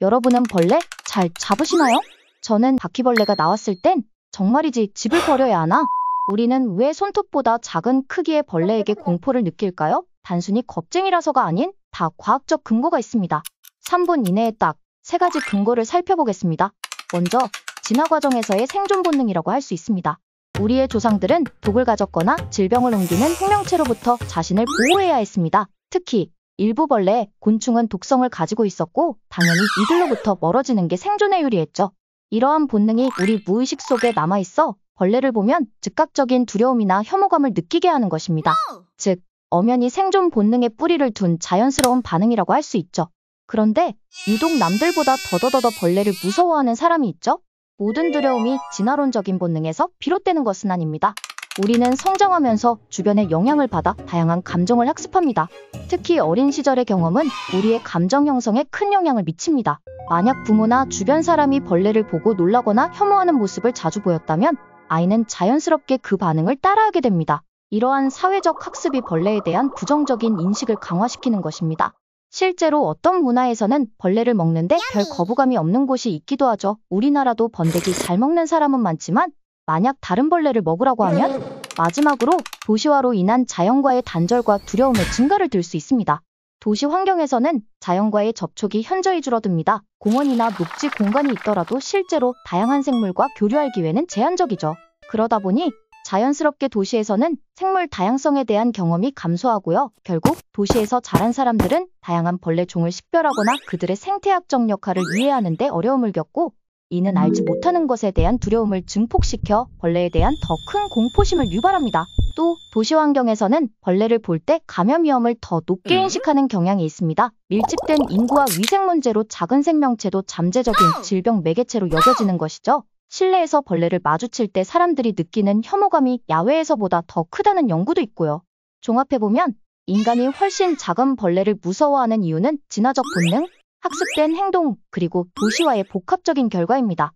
여러분은 벌레 잘 잡으시나요? 저는 바퀴벌레가 나왔을 땐 정말이지 집을 버려야 하나? 우리는 왜 손톱보다 작은 크기의 벌레에게 공포를 느낄까요? 단순히 겁쟁이라서가 아닌 다 과학적 근거가 있습니다. 3분 이내에 딱 3가지 근거를 살펴보겠습니다. 먼저 진화 과정에서의 생존 본능이라고 할 수 있습니다. 우리의 조상들은 독을 가졌거나 질병을 옮기는 생명체로부터 자신을 보호해야 했습니다. 특히 일부 벌레, 곤충은 독성을 가지고 있었고 당연히 이들로부터 멀어지는 게 생존에 유리했죠. 이러한 본능이 우리 무의식 속에 남아있어 벌레를 보면 즉각적인 두려움이나 혐오감을 느끼게 하는 것입니다. 즉, 엄연히 생존 본능에 뿌리를 둔 자연스러운 반응이라고 할 수 있죠. 그런데 유독 남들보다 더더더 벌레를 무서워하는 사람이 있죠. 모든 두려움이 진화론적인 본능에서 비롯되는 것은 아닙니다. 우리는 성장하면서 주변의 영향을 받아 다양한 감정을 학습합니다. 특히 어린 시절의 경험은 우리의 감정 형성에 큰 영향을 미칩니다. 만약 부모나 주변 사람이 벌레를 보고 놀라거나 혐오하는 모습을 자주 보였다면 아이는 자연스럽게 그 반응을 따라하게 됩니다. 이러한 사회적 학습이 벌레에 대한 부정적인 인식을 강화시키는 것입니다. 실제로 어떤 문화에서는 벌레를 먹는데 별 거부감이 없는 곳이 있기도 하죠. 우리나라도 번데기 잘 먹는 사람은 많지만 만약 다른 벌레를 먹으라고 하면 마지막으로 도시화로 인한 자연과의 단절과 두려움의 증가를 들 수 있습니다. 도시 환경에서는 자연과의 접촉이 현저히 줄어듭니다. 공원이나 녹지 공간이 있더라도 실제로 다양한 생물과 교류할 기회는 제한적이죠. 그러다 보니 자연스럽게 도시에서는 생물 다양성에 대한 경험이 감소하고요. 결국 도시에서 자란 사람들은 다양한 벌레 종을 식별하거나 그들의 생태학적 역할을 이해하는 데 어려움을 겪고 이는 알지 못하는 것에 대한 두려움을 증폭시켜 벌레에 대한 더 큰 공포심을 유발합니다. 또 도시 환경에서는 벌레를 볼 때 감염 위험을 더 높게 인식하는 경향이 있습니다. 밀집된 인구와 위생 문제로 작은 생명체도 잠재적인 질병 매개체로 여겨지는 것이죠. 실내에서 벌레를 마주칠 때 사람들이 느끼는 혐오감이 야외에서보다 더 크다는 연구도 있고요. 종합해보면 인간이 훨씬 작은 벌레를 무서워하는 이유는 진화적 본능, 학습된 행동, 그리고 도시화의 복합적인 결과입니다.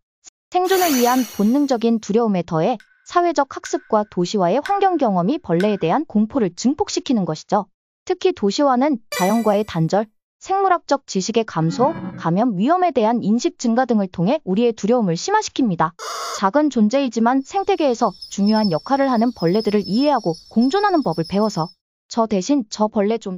생존을 위한 본능적인 두려움에 더해 사회적 학습과 도시화의 환경 경험이 벌레에 대한 공포를 증폭시키는 것이죠. 특히 도시화는 자연과의 단절, 생물학적 지식의 감소, 감염 위험에 대한 인식 증가 등을 통해 우리의 두려움을 심화시킵니다. 작은 존재이지만 생태계에서 중요한 역할을 하는 벌레들을 이해하고 공존하는 법을 배워서 저 대신 저 벌레 좀